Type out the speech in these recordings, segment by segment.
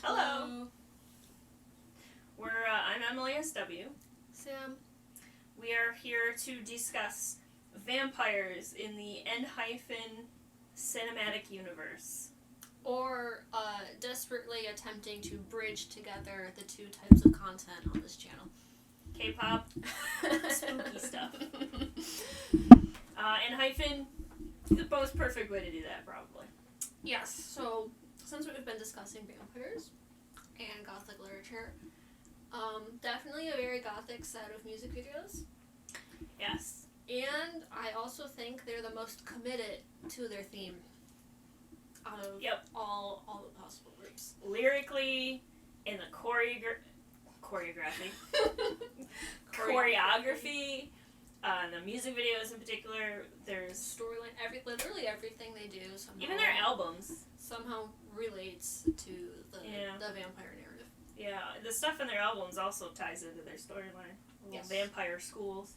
Hello. I'm Emily SW. Sam. We are here to discuss vampires in the ENHYPEN cinematic universe. Or desperately attempting to bridge together the two types of content on this channel. K-pop, spooky stuff. ENHYPEN, the most perfect way to do that, probably. Yes, so since we've been discussing vampires and Gothic literature, definitely a very Gothic set of music videos. Yes. And I also think they're the most committed to their theme out of all the possible groups. Lyrically, in the choreography, the music videos in particular, there's storyline, literally everything they do somehow. Even their albums somehow relates to the vampire narrative. Yeah, the stuff in their albums also ties into their storyline. Yes. Vampire schools.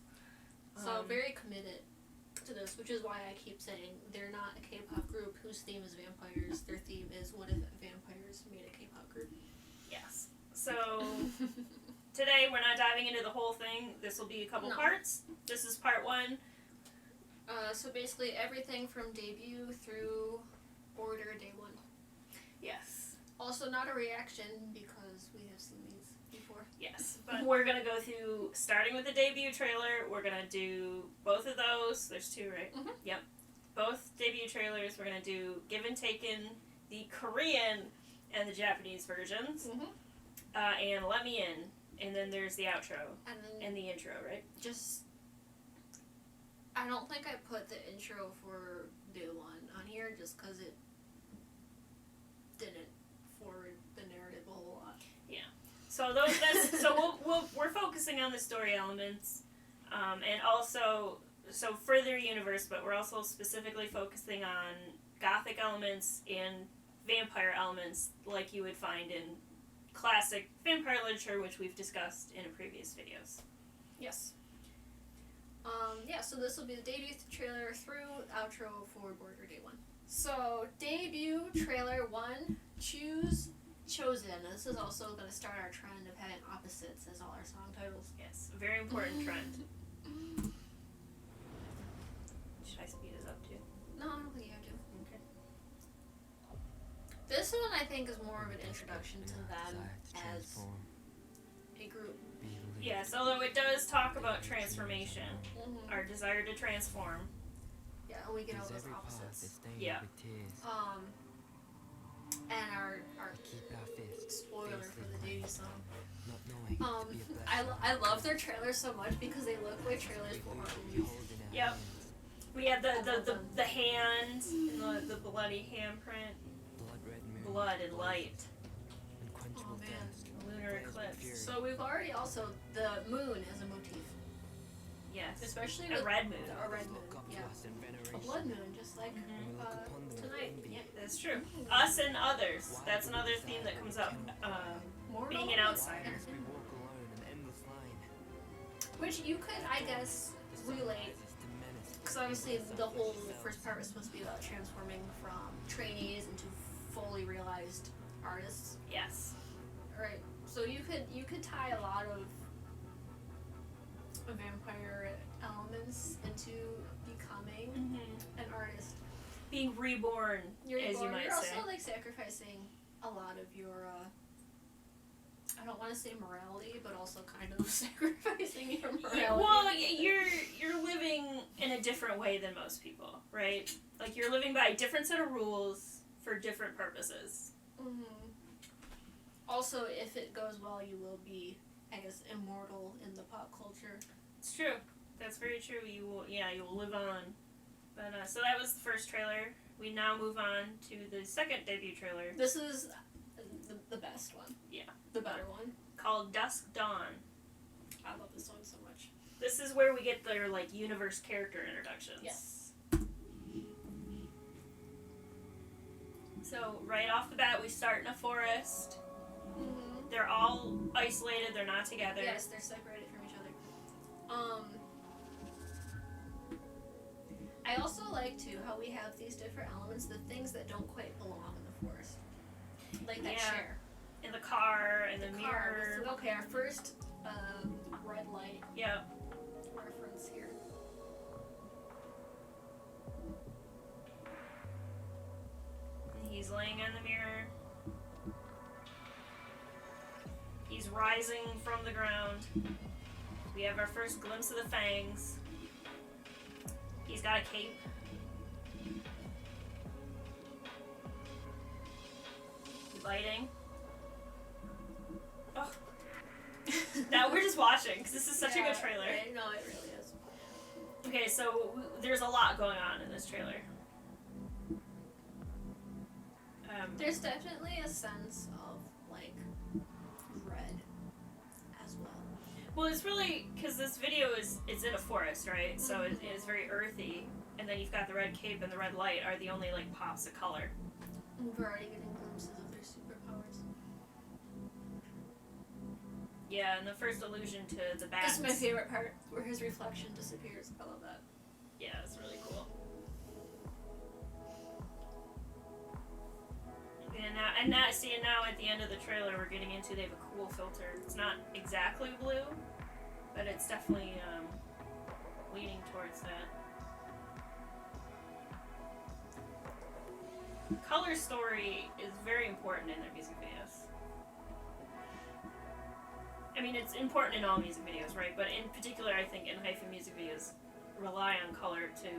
So very committed to this, which is why I keep saying they're not a K-pop group whose theme is vampires. Their theme is what if vampires made a K-pop group. Yes. So today we're not diving into the whole thing. This will be a couple parts. This is part 1. So basically everything from debut through Order Day 1. Yes. Also not a reaction because we have seen these before. Yes, but we're going to go through, starting with the debut trailer, we're going to do both of those. There's 2, right? Mm-hmm. Yep. Both debut trailers. We're going to do Give and Taken, the Korean and the Japanese versions, and Let Me In, and then there's the outro, and the intro, right? I don't think I put the intro for Day 1 on here just because it didn't forward the narrative a whole lot. Yeah. So we're focusing on the story elements, and also further universe, but we're also specifically focusing on Gothic elements and vampire elements like you would find in classic vampire literature, which we've discussed in previous videos. Yes. So this will be the debut trailer through outro for Border Day 1. So, debut trailer 1, Chosen. This is also going to start our trend of having opposites as all our song titles. Yes, a very important trend. Should I speed this up too? No, I don't think you have to. Okay. This one I think is more of an introduction to them as a group. Yes, although it does talk about transformation, our desire to transform. Yeah, and we get all those opposites. Yeah. And our spoiler for the debut song. I love their trailers so much because they look like trailers for horror movies. Yep. We had the hand and the bloody handprint, blood and light. Oh man. Lunar eclipse. So we've already also, the moon as a motif. Yes. Especially a with red moon. A red moon, yeah. A blood moon, just like tonight. Yeah, that's true. Us and others. That's another theme that comes up. Being an outsider. Which you could, I guess, relate. Because obviously the whole first part was supposed to be about transforming from trainees into fully realized artists. Yes. Right. So you could tie a lot of vampire elements into becoming an artist. Being reborn, you might say. You're also like sacrificing a lot of your I don't want to say morality, but also kind of sacrificing your morality. Yeah, well, you're living in a different way than most people, right? Like you're living by a different set of rules for different purposes. Also, if it goes well, you will be, I guess, immortal in the pop culture. It's true. That's very true. You will live on. But so that was the first trailer. We now move on to the second debut trailer. This is the best one. Yeah. The better one. Called Dusk-Dawn. I love this song so much. This is where we get their like universe character introductions. Yes. So right off the bat, we start in a forest. They're all isolated. They're not together. Yes, they're separated from each other. I also like too how we have these different elements, the things that don't quite belong in the forest, like that chair. in the car, in the mirror. Okay, our first red light Yep. reference here. He's laying in the mirror. He's rising from the ground. We have our first glimpse of the fangs. He's got a cape. Lighting. Oh. Now we're just watching because this is such a good trailer. Right? No, it really is. Okay, so there's a lot going on in this trailer. There's definitely a sense of like red as well. Well, it's really because this video it's in a forest, right? So it is very earthy, and then you've got the red cape and the red light are the only like pops of color. We're already getting glimpses of their superpowers. Yeah, and the first allusion to the bats. This is my favorite part, where his reflection disappears. I love that. Yeah, it's really cool. And now at the end of the trailer we're getting into, they have a cool filter. It's not exactly blue, but it's definitely leaning towards that. Color story is very important in their music videos. I mean, it's important in all music videos, right? But in particular, I think ENHYPEN music videos rely on color to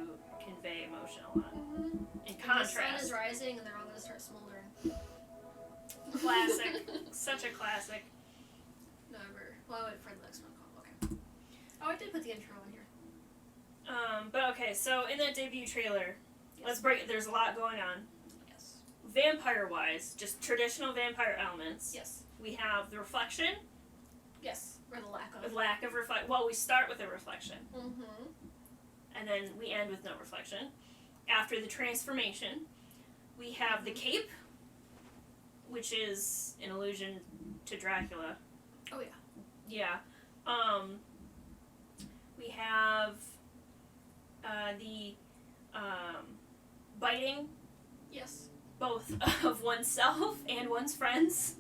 convey emotion a lot. In contrast. The sun is rising and they're all going to start smoldering. Classic. Such a classic. Never. Well, I'll wait for the next one. Okay. Oh, I did put the intro in here. But okay, so in that debut trailer, let's break it. There's a lot going on. Yes. Vampire-wise, just traditional vampire elements. Yes. We have the reflection. Yes. Or the lack of. The lack of reflection. Well, we start with a reflection. Mm-hmm. And then we end with no reflection. After the transformation, we have the cape, which is an allusion to Dracula. Oh, yeah. Yeah. We have the biting. Yes. Both of oneself and one's friends.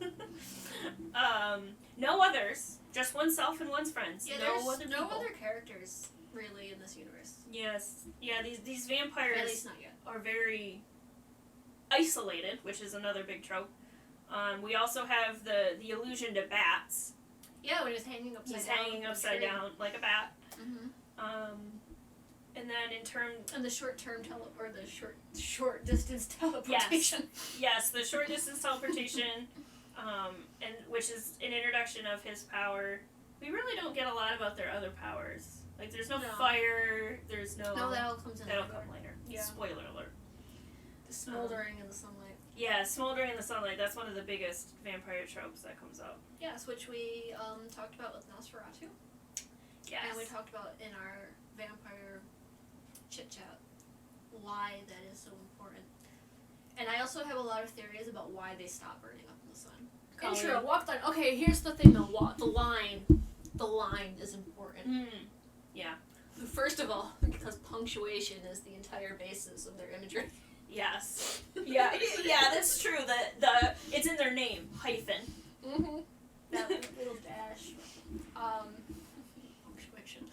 No others. Just oneself and one's friends. Yeah, no there's other no people. other characters, really, in this universe. Yes. Yeah, these vampires At least not yet. are very isolated, which is another big trope. We also have the allusion to bats. Yeah, when he's hanging upside He's down. hanging upside down like a bat. Mm-hmm. And then in terms... And the short-term or the short distance teleportation. Yes, the short distance teleportation, and which is an introduction of his power. We really don't get a lot about their other powers. Like, there's no fire, there's no... No, that all comes in That'll later. come later. Yeah. Spoiler alert. The smoldering in the sunlight. Yeah, smoldering in the sunlight, that's one of the biggest vampire tropes that comes up. Yes, which we talked about with Nosferatu. Yes. And we talked about in our vampire chit-chat why that is so important. And I also have a lot of theories about why they stop burning up in the sun. Intro, walk the line. Okay, here's the thing though, the line. The line is important. Yeah. First of all, because punctuation is the entire basis of their imagery. Yes. Yeah, that's true. The it's in their name, hyphen. Mm-hmm. That little dash. Punctuation.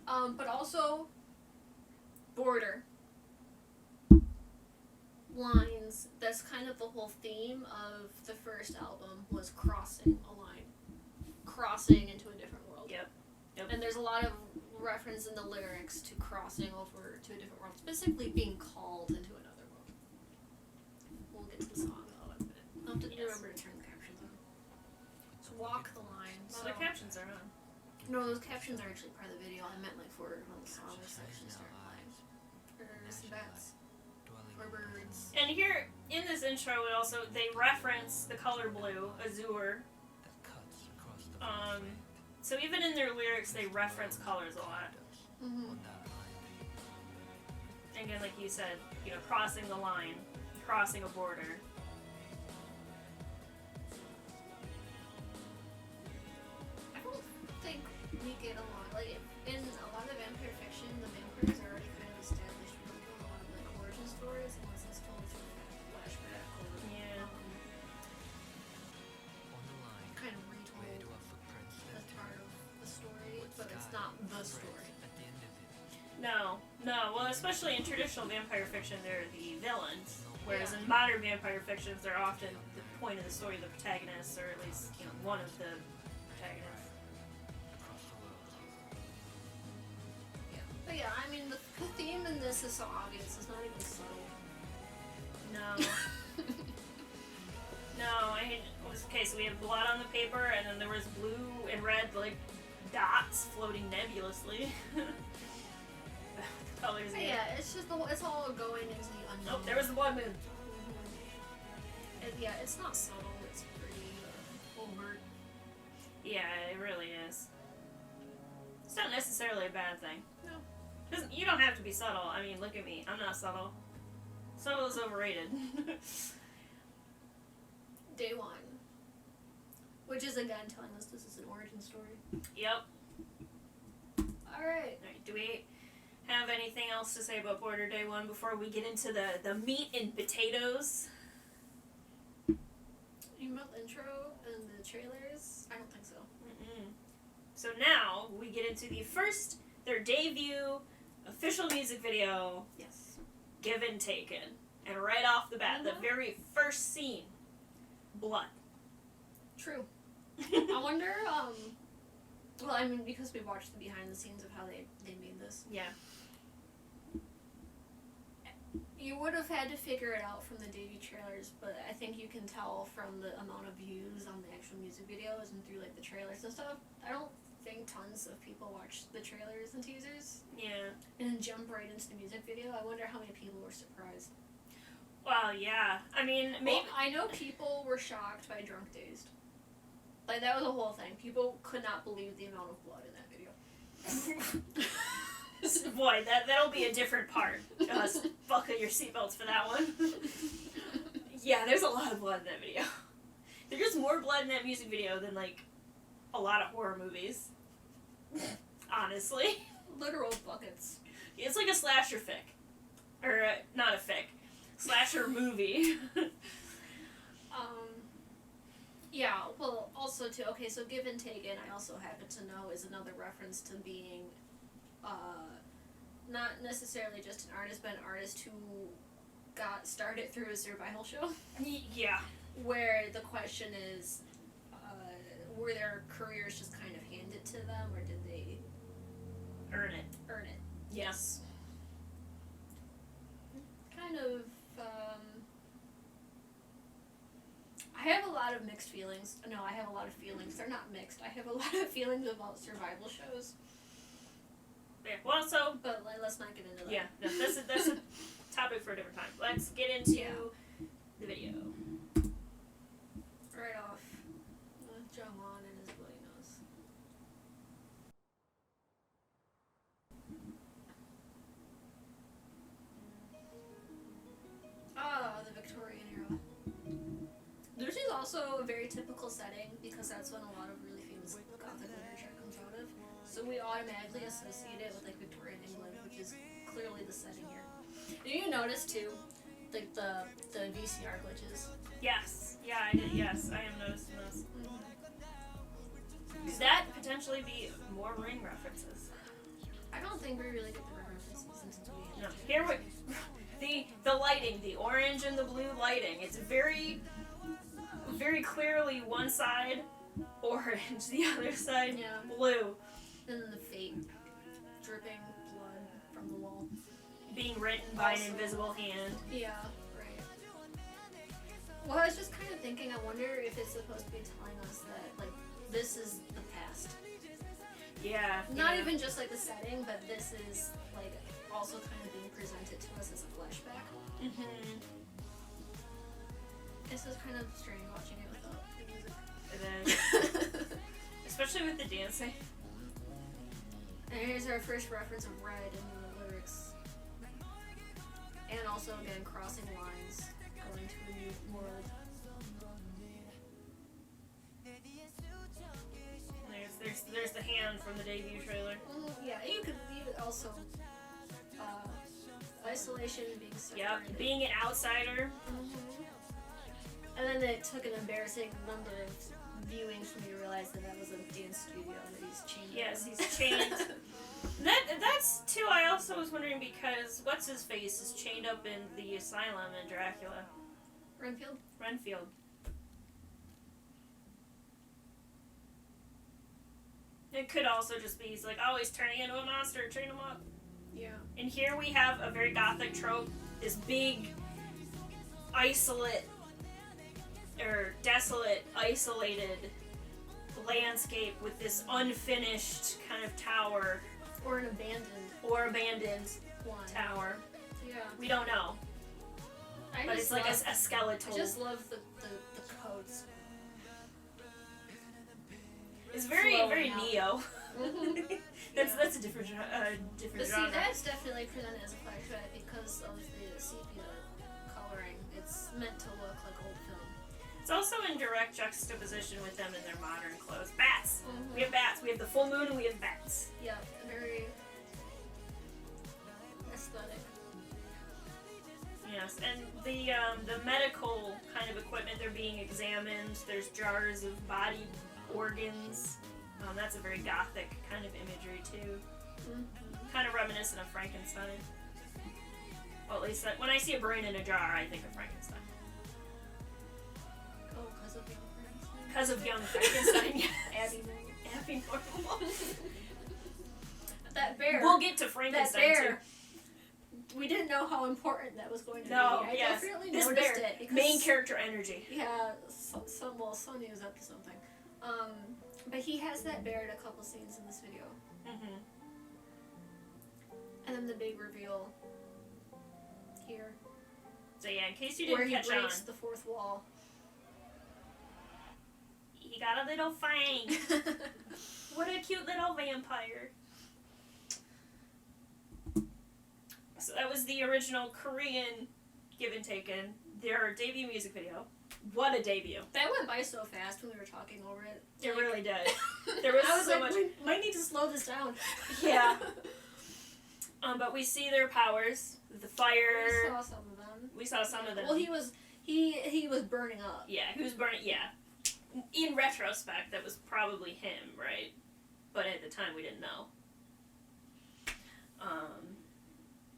But also border. Lines. That's kind of the whole theme of the first album, was crossing a line. Crossing into a different world. Yep. And there's a lot of reference in the lyrics to crossing over to a different world, specifically being called into another world. We'll get to the song though in a minute. I'll have to remember to turn the captions on. So walk the line. Well, the captions are on. No, those captions are actually part of the video. I meant like for when the song section started playing. Or some bats. Or birds. And here in this intro, they reference the color blue, azure. So even in their lyrics, they reference colors a lot. Mm-hmm. Again, like you said, crossing the line, crossing a border. I don't think we get a lot, like, in a lot of vampire fiction, the vampires are already kind of established with a lot of, like, origin stories, unless it's told through flashback or, especially in traditional vampire fiction, they're the villains, whereas Yeah. in modern vampire fictions, they're often the point of the story, the protagonists, or at least one of the protagonists. Yeah. But yeah, I mean, the theme in this is so obvious. It's not even subtle. No. No, I mean, okay, so we have blood on the paper, and then there was blue and red, like, dots floating nebulously. The colors again. Yeah, it's just it's all going into the unknown. Nope, there was the blood moon. Yeah, it's not subtle. It's pretty overt. Yeah, it really is. It's not necessarily a bad thing. No. You don't have to be subtle. I mean, look at me. I'm not subtle. Subtle is overrated. Day 1. Which is again telling us this is an origin story. Yep. Alright. Alright, do we have anything else to say about Border Day 1 before we get into the meat and potatoes? You mean about the intro and the trailers? I don't think so. Mm-mm. So now we get into their debut official music video, Yes. Given Taken. And right off the bat, the very first scene, blood. True. I wonder, well, I mean, because we watched the behind the scenes of how they made this. Yeah. You would have had to figure it out from the debut trailers, but I think you can tell from the amount of views on the actual music videos and through, like, the trailers and stuff. I don't think tons of people watch the trailers and teasers. Yeah. And then jump right into the music video. I wonder how many people were surprised. Well, yeah. I mean, maybe... Well, I know people were shocked by Drunk Dazed. Like, that was a whole thing. People could not believe the amount of blood in that video. Boy, that'll be a different part. Buckle your seatbelts for that one. Yeah, there's a lot of blood in that video. There's more blood in that music video than, like, a lot of horror movies. Honestly. Literal buckets. It's like a slasher fic. Or, not a fic. Slasher movie. Yeah, well, also, too, okay, so Given Taken, I also happen to know, is another reference to being, not necessarily just an artist, but an artist who got started through a survival show. Yeah. Where the question is, were their careers just kind of handed to them, or did they Earn it. earn it? Yes. Kind of, I have a lot of mixed feelings. No, I have a lot of feelings. They're not mixed. I have a lot of feelings about survival shows. Yeah, well, so... But let's not get into that. Yeah, no, that's a topic for a different time. Let's get into the video. Right off. John Juan and his bloody nose. The Victorian era. This is also a very typical setting because that's when a lot of really famous Gothic literature comes out of. So we automatically associate it with like Victorian England, which is clearly the setting here. Did you notice too, like the VCR glitches? Yes. Yeah, I did. Yes, I am noticing those. Could that potentially be more Ring references? I don't think we really get the references until we No. Here we... The lighting, the orange and the blue lighting. It's very, very clearly one side orange, the other side blue. And then the fake dripping blood from the wall. Being written by an invisible hand. Yeah, right. Well, I was just kind of thinking, I wonder if it's supposed to be telling us that, like, this is the past. Yeah. Not even just, like, the setting, but this is, like, also kind of being presented to us as a flashback. Mm-hmm. This is kind of strange watching it without the music. It is. Especially with the dancing. And here's our first reference of Red in the lyrics. And also, again, crossing lines, going to a new world. There's the hand from the debut trailer. Yeah, you could also isolation, being separated. Yep, being an outsider. And then it took an embarrassing number of viewings for me to realize that was a dance studio that he's chained. Yes, he's chained. That's too. I also was wondering because what's his face is chained up in the asylum in Dracula. Renfield. It could also just be he's like, oh, he's turning into a monster, chain him up. Yeah. And here we have a very Gothic trope, this big, desolate, isolated landscape with this unfinished kind of tower. Or an abandoned one. Tower. Yeah. We don't know. But it's like a skeletal. I just love the codes. It's very Flowing out. Neo. Mm-hmm. That's a different But genre. see, that's definitely presented as a flashback because of the sepia coloring. It's meant to look like old film. It's also in direct juxtaposition with them in their modern clothes. Bats! Mm-hmm. We have bats. We have the full moon and we have bats. Yeah, very aesthetic. Yes, and the medical kind of equipment, they're being examined. There's jars of body organs. That's a very Gothic kind of imagery too. Mm-hmm. Kind of reminiscent of Frankenstein. Well, at least when I see a brain in a jar, I think of Frankenstein. Oh, because of young Frankenstein? Because of young Frankenstein, yes. Abby Normal. That bear. We'll get to Frankenstein that bear. too. We didn't know how important that was going to be. No, I yes. definitely This noticed bear, it. Because, main character energy. Yeah, Sonny was up to something. But he has that bear in a couple scenes in this video. Mm-hmm. And then the big reveal here. So yeah, in case you didn't where he catch on, breaks the fourth wall. he got a little fang. What a cute little vampire. So that was the original Korean Given Taken, their debut music video. What a debut. That went by so fast when we were talking over it. It really did. There was I was so like, much. we might need to slow this down. Yeah. But we see their powers. The fire. We saw some of them. We saw some of them. Well, he was burning up. Yeah, he was burning. Yeah. In retrospect, that was probably him, right? But at the time, we didn't know.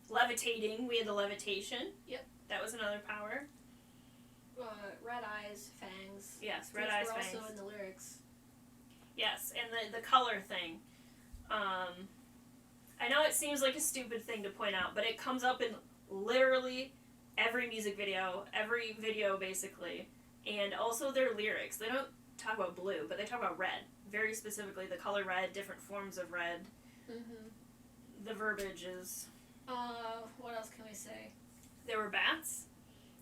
Levitating. We had the levitation. Yep. That was another power. Red eyes, fangs. Yes, red eyes, were fangs. also in the lyrics. Yes, and the color thing. I know it seems like a stupid thing to point out, but it comes up in literally every music video, every video basically, and also their lyrics. They don't talk about blue, but they talk about red. Very specifically, the color red, different forms of red. Mm-hmm. The verbiage is... what else can we say? There were bats.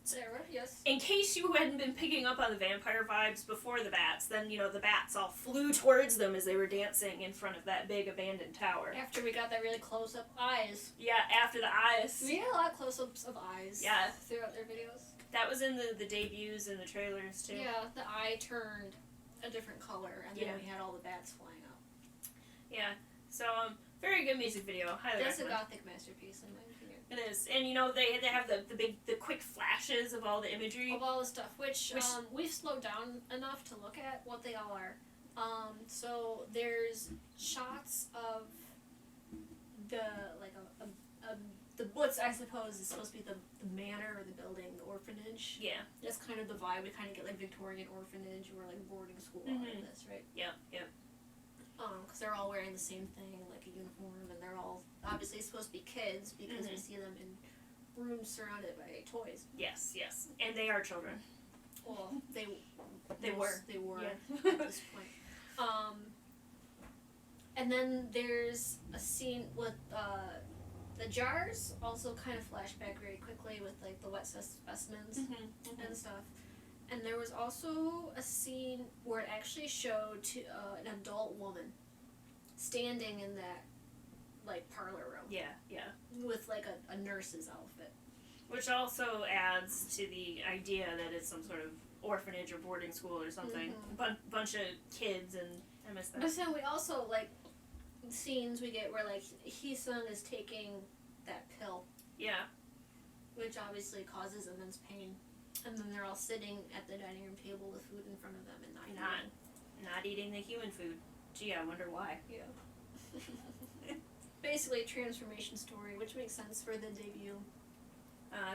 Sarah, yes. In case you hadn't been picking up on the vampire vibes before the bats, then, the bats all flew towards them as they were dancing in front of that big abandoned tower. After we got that really close-up eyes. Yeah, after the eyes. We had a lot of close-ups of eyes. Yeah. Throughout their videos. That was in the debuts and the trailers, too. Yeah, the eye turned a different color, and then Yeah. we had all the bats flying up. Yeah. So, very good music video. Highly That's a recommend. Gothic masterpiece, in my opinion. It is. And, they have the quick flashes of all the imagery. Of all the stuff, which we've slowed down enough to look at what they all are. So there's shots of what's I suppose is supposed to be the manor or the building, the orphanage. Yeah. That's kind of the vibe. We kind of get like Victorian orphanage or like boarding school out of this, right? Yep. Because they're all wearing the same thing, like a uniform, and they're all obviously supposed to be kids because we see them in rooms surrounded by toys. Yes. And they are children. Well, they were. Yeah. At this point. And then there's a scene with the jars also kind of flash back very quickly with like the wet specimens and stuff. And there was also a scene where it actually showed an adult woman standing in that like parlor room. Yeah. With like a nurse's outfit. Which also adds to the idea that it's some sort of orphanage or boarding school or something. Bunch of kids, and I miss that. But then we also like scenes we get where like Hee-sung is taking that pill. Yeah. Which obviously causes immense pain. And then they're all sitting at the dining room table with food in front of them and not eating the human food. Gee, I wonder why. Yeah. basically a transformation story, which makes sense for the debut.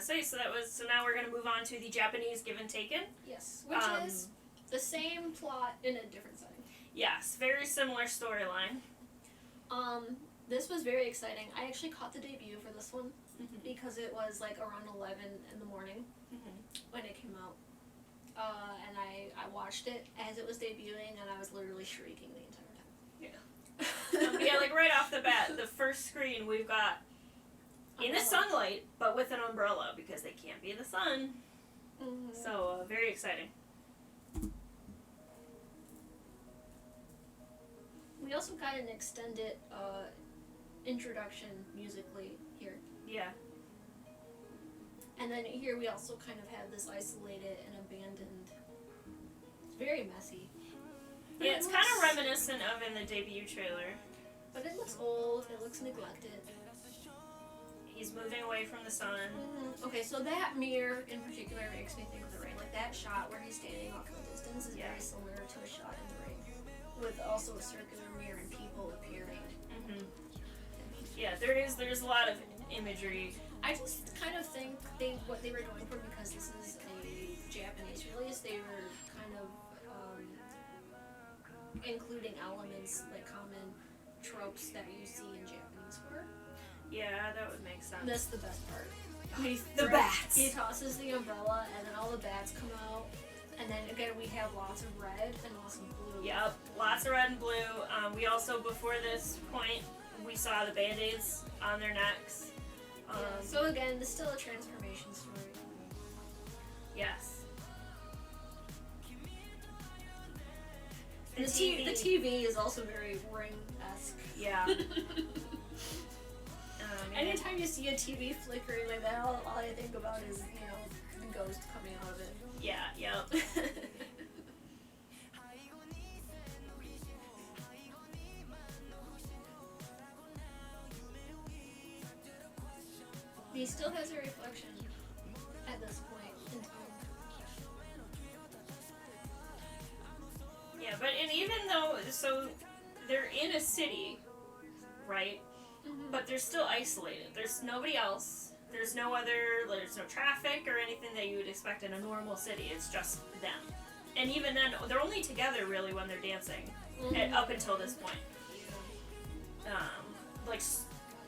So now we're gonna move on to the Japanese Give and Taken. Yes, which is the same plot in a different setting. Yes, very similar storyline. This was very exciting. I actually caught the debut for this one because it was like around 11 in the morning when it came out. And I watched it as it was debuting, and I was literally shrieking the entire time. Yeah, like right off the bat, the first screen we've got in the sunlight, but with an umbrella because they can't be in the sun. So, very exciting. We also got an extended introduction musically here. Yeah. And then here we also kind of have this isolated and abandoned. It's very messy. Yeah, it's kind of reminiscent of in the debut trailer. But it looks old, it looks neglected. He's moving away from the sun. Okay, so that mirror in particular makes me think of the rain. Like that shot where he's standing off in the distance is very similar to a shot in the rain. With also a circular mirror and people appearing. Yeah, there's a lot of imagery. I just kind of think what they were going for, because this is a Japanese release, they were kind of including elements like common tropes that you see in Japanese horror. Yeah, that would make sense. That's the best part. The bats! He tosses the umbrella and then all the bats come out. And then again we have lots of red and lots of blue. Yep, lots of red and blue. We also, before this point, we saw the band-aids on their necks. So again, this is still a transformation story. Yes. The TV is also very Ring-esque. Yeah. Anytime you see a TV flickering like that, all I think about is, the ghost coming out of it. Yeah, yep. He still has a reflection at this point in time. Yeah, but and even though, so they're in a city, right? But they're still isolated. There's nobody else. There's no traffic or anything that you would expect in a normal city. It's just them. And even then, they're only together really when they're dancing, up until this point.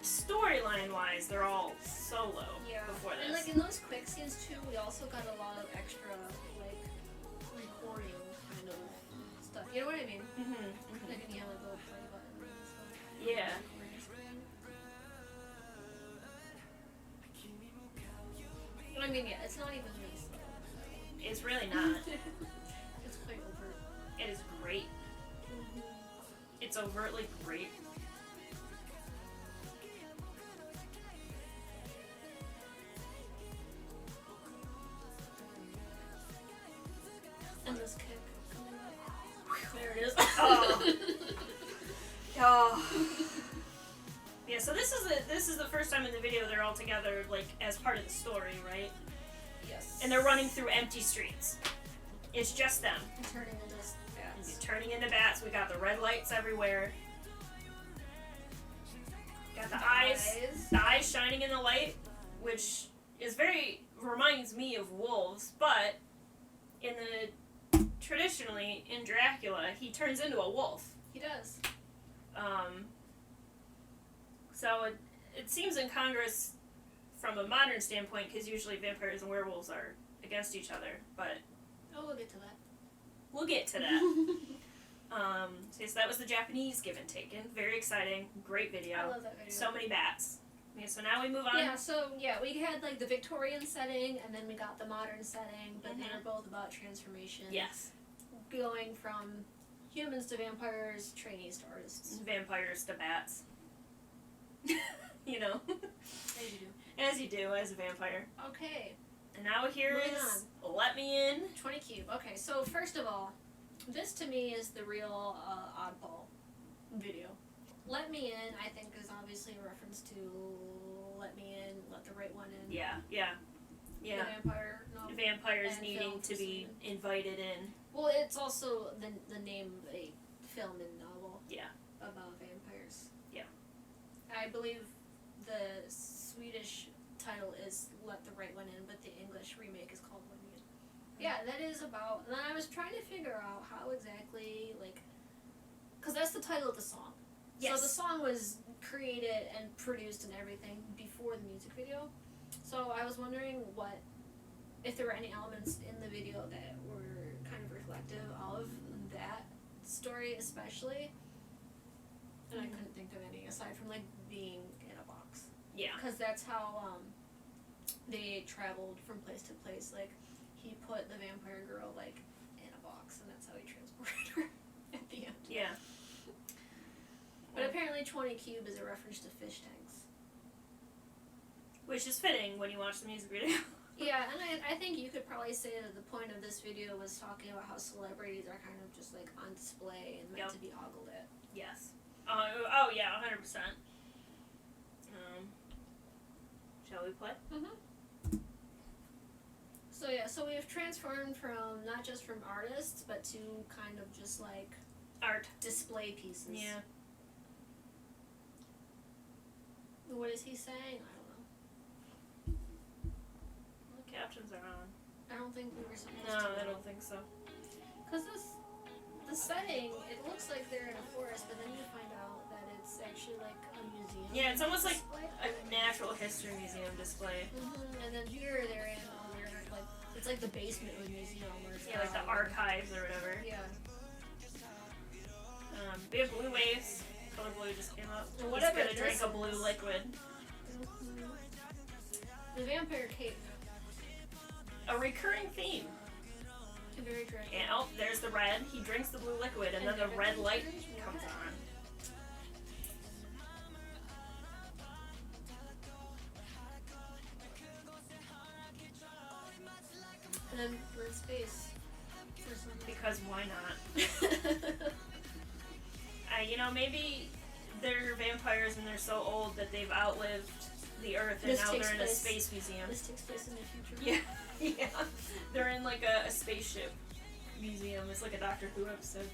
Storyline wise, they're all solo before this. And like in those quick scenes too, we also got a lot of extra like recording kind of stuff. You know what I mean? Like when you have like little play buttons and stuff. Yeah. I mean, yeah, it's not even really slow. It's really not. It's quite overt. It is great. It's overtly great. And this kick coming up. There it is. Yeah, so this is the first time in the video they're all together, like, as part of the story, right? Yes. And they're running through empty streets. It's just them. And turning into bats. Turning into bats. We got the red lights everywhere. Got the eyes shining in the light, which is reminds me of wolves, but traditionally in Dracula, he turns into a wolf. He does. So it seems incongruous from a modern standpoint, because usually vampires and werewolves are against each other, but... Oh, we'll get to that. We'll get to that. So that was the Japanese Give and Taken. Very exciting. Great video. I love that video. So many bats. Okay, so now we move on. Yeah, we had like the Victorian setting, and then we got the modern setting, but they were both about transformation. Yes. Going from humans to vampires, trainees to artists. Vampires to bats. As you do. As you do, as a vampire. Okay. And now here is Let Me In. 20 Cube. Okay, so first of all, this to me is the real oddball video. Let Me In, I think, is obviously a reference to Let Me In, Let the Right One In. Yeah. The vampire novel. Vampires needing to be invited in. Well, it's also the name of a film and novel. Yeah. About vampires. Yeah. I believe the Swedish title is Let the Right One In, but the English remake is called One In. Yeah, that is about. And then I was trying to figure out how exactly, like, because that's the title of the song. Yes. So the song was created and produced and everything before the music video. So I was wondering if there were any elements in the video that were kind of reflective of that story, especially. And I couldn't think of any aside from like being in a box. Yeah. Because that's how they traveled from place to place. Like he put the vampire girl like in a box, and that's how he transported her at the end. Yeah. But apparently 20 Cube is a reference to fish tanks. Which is fitting when you watch the music video. Yeah, and I think you could probably say that the point of this video was talking about how celebrities are kind of just like on display and meant to be ogled at. Yes. Oh yeah, 100%. Shall we play? Mm-hmm. So yeah, so we've transformed from not just from artists, but to kind of just like art display pieces. Yeah. What is he saying? I don't know. The captions are on. I don't think we were supposed to. No, I don't think so. Because the setting, it looks like they're in a forest, but then you find out that it's actually like a museum. Yeah, it's almost like display. a natural history museum display. Mm-hmm. And then here they're in like it's like the basement of a museum or Yeah, like the archives or whatever. Yeah. We have blue waves. Color blue just came up. And whatever He's gonna drink a blue is. liquid. Mm-hmm. The vampire cape. A recurring theme. Very good. And oh, there's the red. He drinks the blue liquid, and then the red light comes on. And then we're in space. For some reason. Because why not? Maybe they're vampires and they're so old that they've outlived the Earth, and now they're in a space museum. This takes place in the future. Yeah, yeah. They're in like a spaceship museum. It's like a Doctor Who episode.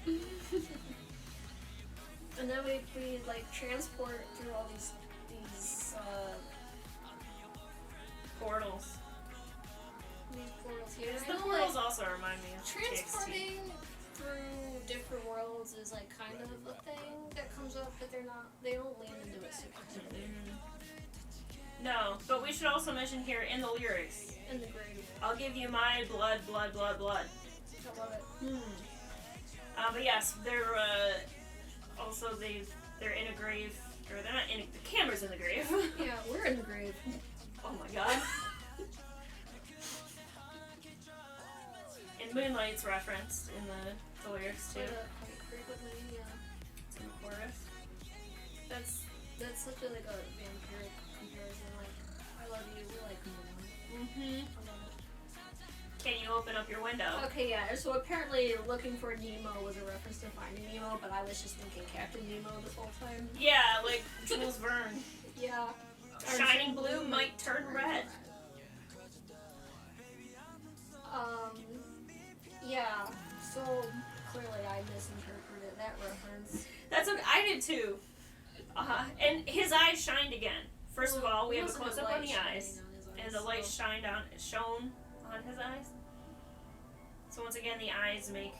And then we like transport through all these portals. These portals here. The portals also remind me of transporting through different worlds is like kind of a thing that comes up, but they don't lean into it super heavily. No, but we should also mention here in the lyrics. In the grave. I'll give you my blood, blood, blood, blood. I love it. But yes, they're also they're in a grave, or they're not in. The camera's in the grave. Yeah, we're in the grave. Oh my god. And Moonlight's referenced in the lyrics too. Quite frequently, yeah. It's in the chorus. That's such a like a vampiric comparison. Like, I love you. We're like Moonlight. I love it. Can you open up your window? Okay, yeah. So apparently, looking for Nemo was a reference to Finding Nemo, but I was just thinking Captain Nemo this whole time. Yeah, like Jules Verne. Yeah. Shining blue might turn red. Yeah. So clearly, I misinterpreted that reference. That's okay. I did too. And his eyes shined again. First of all, we have a close up on the eyes, and the light shone on his eyes. So once again, the eyes make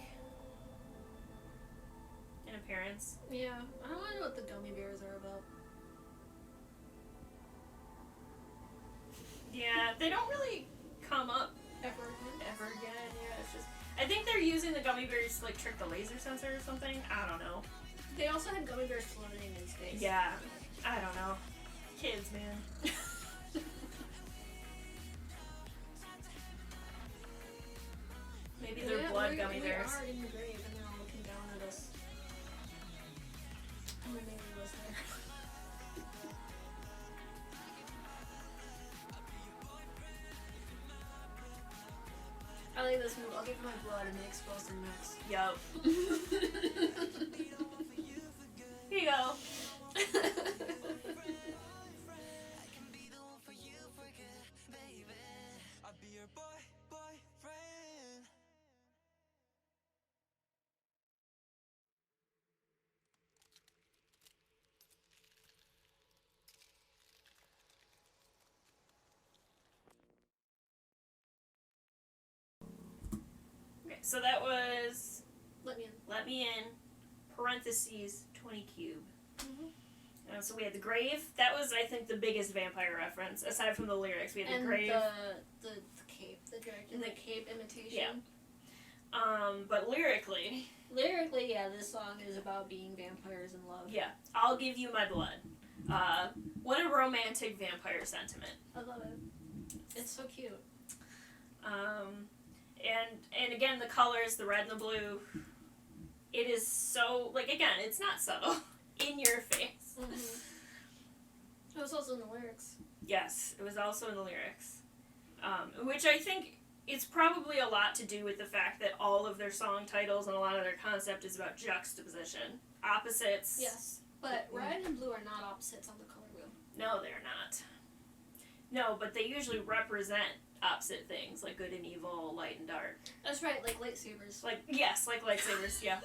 an appearance. Yeah, I don't know what the gummy bears are about. Yeah, they don't really come up Ever again. Yeah, it's just. I think they're using the gummy bears to like trick the laser sensor or something. I don't know. They also had gummy bears floating in space. Yeah, I don't know. Kids, man. Maybe they're blood gummy bears. We are in the grave and they're all looking down at us. And then maybe was there. I like this move. I'll give my blood and they expose their necks. Yup. Here you go. So that was Let Me In. Let Me In, parentheses, 20 cube. Mm-hmm. So we had the grave. That was, I think, the biggest vampire reference, aside from the lyrics. We had the grave. The cape, the Dracula cape imitation. Yeah. But lyrically, yeah, this song is about being vampires in love. yeah, I'll give you my blood. What a romantic vampire sentiment. I love it. It's so cute. And again, the colors, the red and the blue, it is so, like, again, it's not subtle. In your face. Mm-hmm. It was also in the lyrics. Yes, it was also in the lyrics. Which I think it's probably a lot to do with the fact that all of their song titles and a lot of their concept is about juxtaposition. Opposites. Yes, but red and blue are not opposites on the color wheel. No, they're not. No, but they usually represent opposite things, like good and evil, light and dark. That's right, like lightsabers. Like lightsabers, yeah.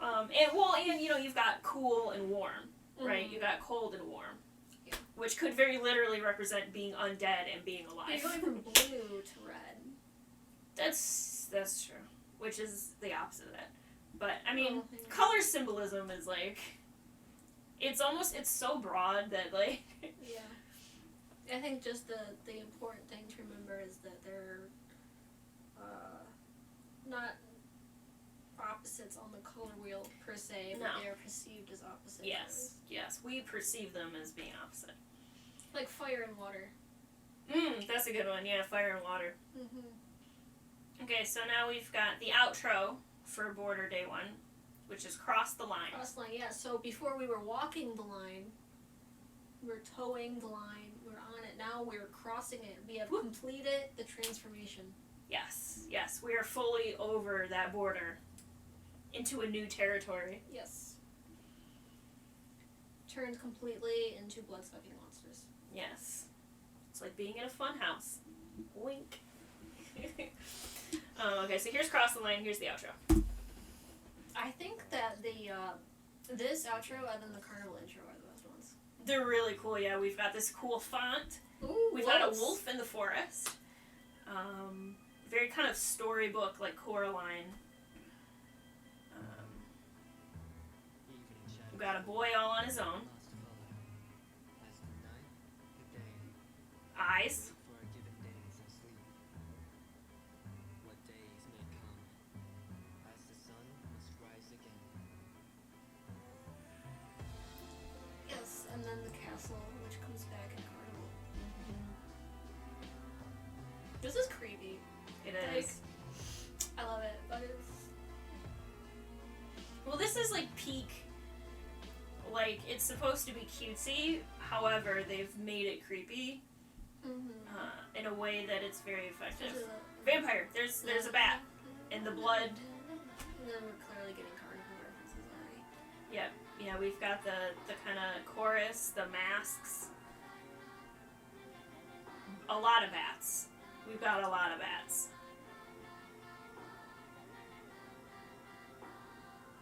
And you know, you've got cool and warm, right? You got cold and warm. Yeah. Which could very literally represent being undead and being alive. You're going from blue to red. That's true. Which is the opposite of that. But, I mean, color symbolism is, like, it's so broad that, like... Yeah. I think just the important thing to remember is that they're not opposites on the color wheel per se, but they are perceived as opposites. Yes, we perceive them as being opposite. Like fire and water. That's a good one, yeah, fire and water. Mm-hmm. Okay, so now we've got the outro for Border Day 1, which is Cross the Line. Cross the line, yeah. So before we were walking the line, we're towing the line, we're on it. Now we're crossing it. We have completed the transformation. Yes, we are fully over that border into a new territory. Yes. Turned completely into blood-sucking monsters. Yes. It's like being in a fun house. Wink. Okay, so here's Cross the Line, here's the outro. I think that this outro and then the carnival intro are the best ones. They're really cool, yeah. We've got this cool font. Ooh, We've got a wolf in the forest. Very kind of storybook, like Coraline. We've got a boy all on his own. Eyes. Yes, and then the castle, which comes back in Carnival. This is creepy. It Like, is. I love it, but it's... Well, this is like peak. Like, it's supposed to be cutesy, however, they've made it creepy in a way that it's very effective. Vampire. There's a bat. And the blood. And then we're clearly getting carnival references already. Yep. Yeah, we've got the kind of chorus, the masks. A lot of bats. We've got a lot of bats.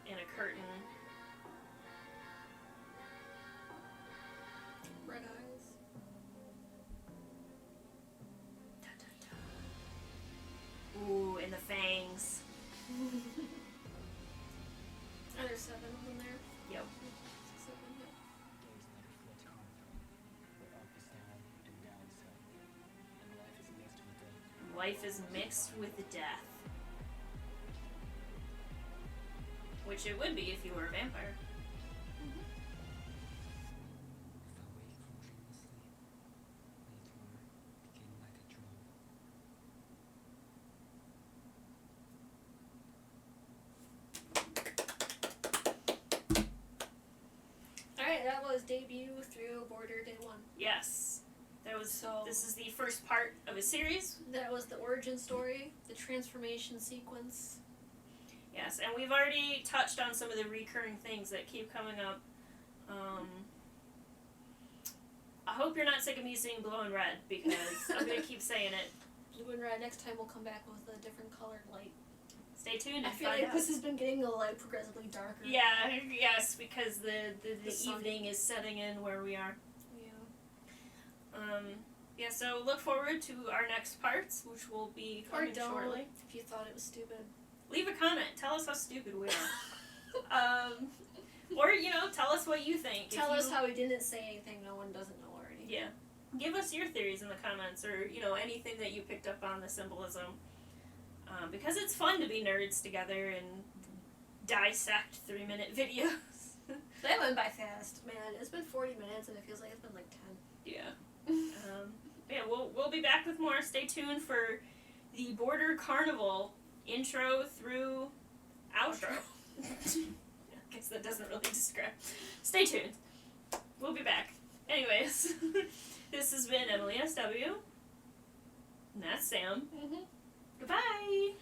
And a curtain. Red eyes. Ooh, and the fangs. Are there 7 of them there? Yep. 7, yeah. Life is mixed with death. Which it would be if you were a vampire. Alright, that was debut through Border Day 1. Yes. This is the first part of a series. That was the origin story, the transformation sequence. Yes, and we've already touched on some of the recurring things that keep coming up. I hope you're not sick of me seeing blue and red, because I'm going to keep saying it. Blue and red, next time we'll come back with a different colored light. Stay tuned I and feel find like out. this has been getting progressively darker. Yeah, yes, because the sun. evening is setting in where we are. Yeah. Yeah, so look forward to our next parts, which will be Or coming don't, shortly. if you thought it was stupid. Leave a comment. Tell us how stupid we are. Or, tell us what you think. Tell us how we didn't say anything no one doesn't know already. Yeah. Give us your theories in the comments, or, anything that you picked up on the symbolism. Because it's fun to be nerds together and dissect 3-minute videos. That went by fast. Man, it's been 40 minutes and it feels like it's been like 10. Yeah. Yeah, we'll be back with more. Stay tuned for the Border Carnival intro through outro. I guess that doesn't really describe. Stay tuned. We'll be back. Anyways, this has been Emily SW. And that's Sam. Mm-hmm. Goodbye.